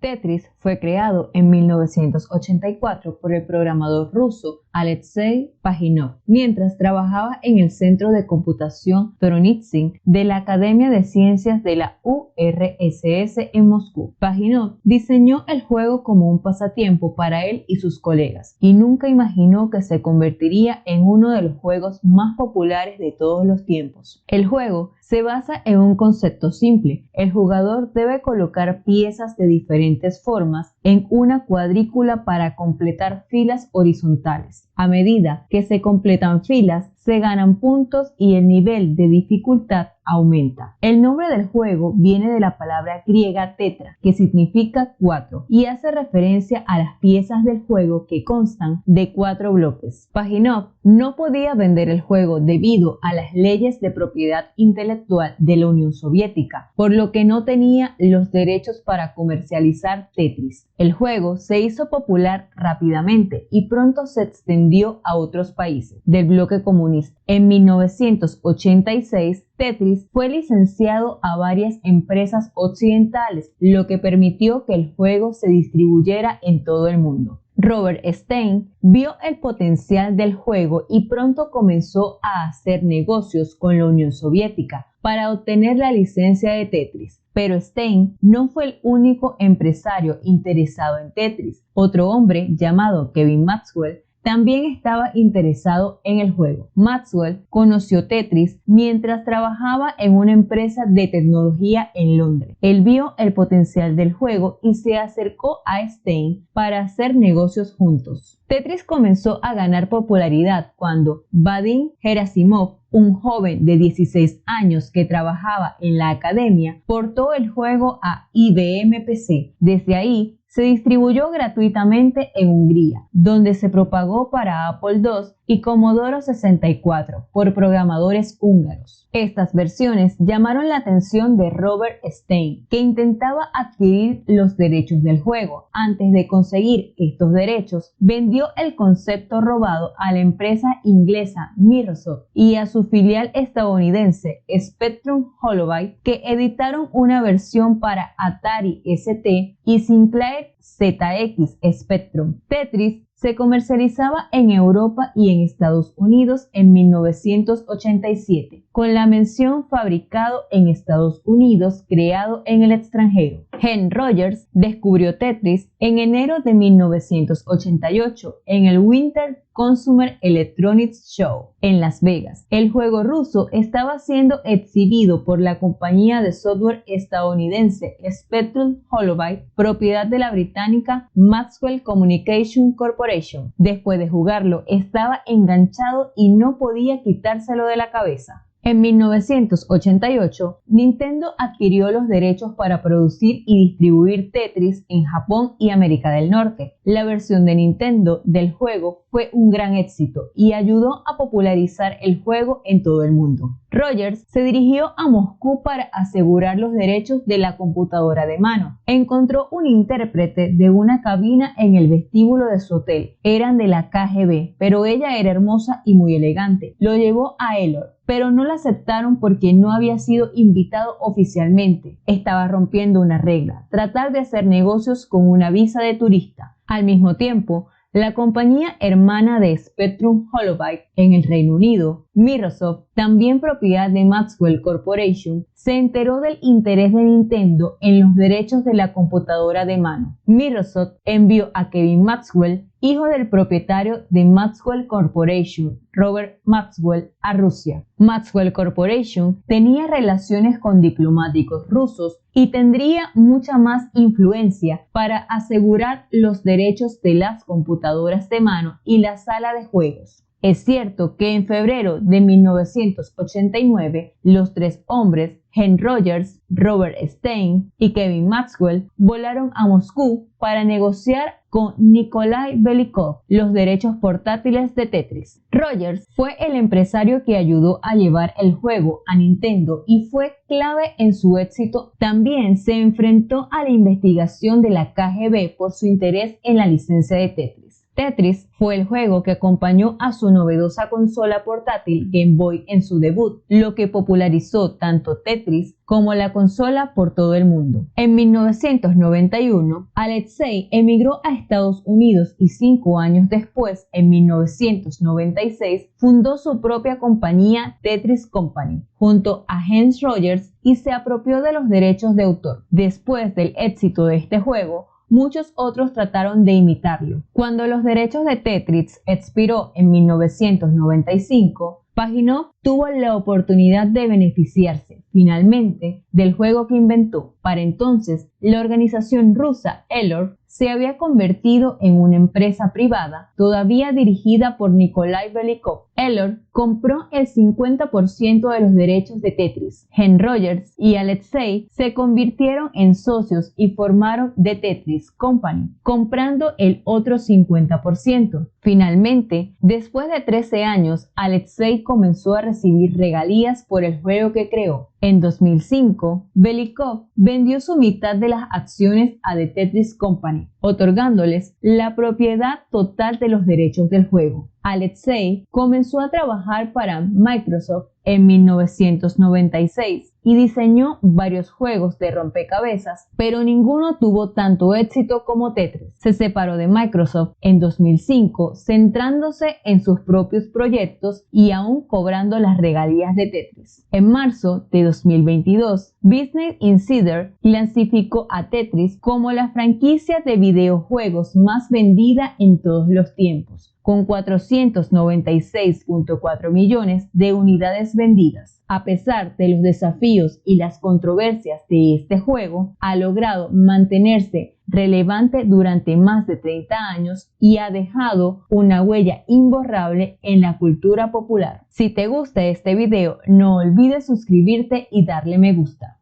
Tetris fue creado en 1984 por el programador ruso Alexei Pajitnov, mientras trabajaba en el Centro de Computación Vorontsyn de la Academia de Ciencias de la URSS en Moscú. Pajitnov diseñó el juego como un pasatiempo para él y sus colegas, y nunca imaginó que se convertiría en uno de los juegos más populares de todos los tiempos. El juego se basa en un concepto simple. El jugador debe colocar piezas de diferentes formas en una cuadrícula para completar filas horizontales. A medida que se completan filas, se ganan puntos y el nivel de dificultad aumenta. El nombre del juego viene de la palabra griega tetra, que significa 4, y hace referencia a las piezas del juego que constan de 4 bloques. Pajitnov no podía vender el juego debido a las leyes de propiedad intelectual de la Unión Soviética, por lo que no tenía los derechos para comercializar Tetris. El juego se hizo popular rápidamente y pronto se extendió a otros países del bloque comunista. En 1986, Tetris fue licenciado a varias empresas occidentales, lo que permitió que el juego se distribuyera en todo el mundo. Robert Stein vio el potencial del juego y pronto comenzó a hacer negocios con la Unión Soviética para obtener la licencia de Tetris. Pero Stein no fue el único empresario interesado en Tetris. Otro hombre llamado Kevin Maxwell también estaba interesado en el juego. Maxwell conoció Tetris mientras trabajaba en una empresa de tecnología en Londres. Él vio el potencial del juego y se acercó a Stein para hacer negocios juntos. Tetris comenzó a ganar popularidad cuando Vadim Gerasimov, un joven de 16 años que trabajaba en la academia, portó el juego a IBM PC. Desde ahí, se distribuyó gratuitamente en Hungría, donde se propagó para Apple II y Commodore 64 por programadores húngaros. Estas versiones llamaron la atención de Robert Stein, que intentaba adquirir los derechos del juego. Antes de conseguir estos derechos, vendió el concepto robado a la empresa inglesa Microsoft y a su filial estadounidense Spectrum Holobyte, que editaron una versión para Atari ST y Sinclair ZX Spectrum. Tetris se comercializaba en Europa y en Estados Unidos en 1987, con la mención fabricado en Estados Unidos, creado en el extranjero. Henry Rogers descubrió Tetris en enero de 1988 en el Winter Consumer Electronics Show en Las Vegas. El juego ruso estaba siendo exhibido por la compañía de software estadounidense Spectrum Holobyte, propiedad de la británica Maxwell Communication Corporation. Después de jugarlo, estaba enganchado y no podía quitárselo de la cabeza. En 1988, Nintendo adquirió los derechos para producir y distribuir Tetris en Japón y América del Norte. La versión de Nintendo del juego fue un gran éxito y ayudó a popularizar el juego en todo el mundo. Rogers se dirigió a Moscú para asegurar los derechos de la computadora de mano. Encontró un intérprete de una cabina en el vestíbulo de su hotel. Eran de la KGB, pero ella era hermosa y muy elegante. Lo llevó a Elor, pero no la aceptaron porque no había sido invitado oficialmente. Estaba rompiendo una regla, tratar de hacer negocios con una visa de turista. Al mismo tiempo, la compañía hermana de Spectrum Holobyte en el Reino Unido, Microsoft, también propiedad de Maxwell Corporation, se enteró del interés de Nintendo en los derechos de la computadora de mano. Microsoft envió a Kevin Maxwell, hijo del propietario de Maxwell Corporation, Robert Maxwell, a Rusia. Maxwell Corporation tenía relaciones con diplomáticos rusos y tendría mucha más influencia para asegurar los derechos de las computadoras de mano y la sala de juegos. Es cierto que en febrero de 1989, los tres hombres, Henry Rogers, Robert Stein y Kevin Maxwell, volaron a Moscú para negociar con Nikolai Belikov los derechos portátiles de Tetris. Rogers fue el empresario que ayudó a llevar el juego a Nintendo y fue clave en su éxito. También se enfrentó a la investigación de la KGB por su interés en la licencia de Tetris. Tetris fue el juego que acompañó a su novedosa consola portátil Game Boy en su debut, lo que popularizó tanto Tetris como la consola por todo el mundo. En 1991, Alexei emigró a Estados Unidos y 5 años después, en 1996, fundó su propia compañía Tetris Company, junto a Hans Rogers, y se apropió de los derechos de autor. Después del éxito de este juego, muchos otros trataron de imitarlo. Cuando los derechos de Tetris expiró en 1995, Paginov tuvo la oportunidad de beneficiarse, finalmente, del juego que inventó. Para entonces, la organización rusa Elor se había convertido en una empresa privada, todavía dirigida por Nikolai Belikov. Elor compró el 50% de los derechos de Tetris. Hans Rogers y Alexei se convirtieron en socios y formaron The Tetris Company, comprando el otro 50%. Finalmente, después de 13 años, Alexei comenzó a recibir regalías por el juego que creó. En 2005, Belikov vendió su mitad de las acciones a The Tetris Company, otorgándoles la propiedad total de los derechos del juego. Alexei comenzó a trabajar para Microsoft en 1996 y diseñó varios juegos de rompecabezas, pero ninguno tuvo tanto éxito como Tetris. Se separó de Microsoft en 2005, centrándose en sus propios proyectos y aún cobrando las regalías de Tetris. En marzo de 2022, Business Insider clasificó a Tetris como la franquicia de videojuegos más vendida en todos los tiempos, con 496.4 millones de unidades vendidas. A pesar de los desafíos y las controversias de este juego, ha logrado mantenerse relevante durante más de 30 años y ha dejado una huella imborrable en la cultura popular. Si te gusta este video, no olvides suscribirte y darle me gusta.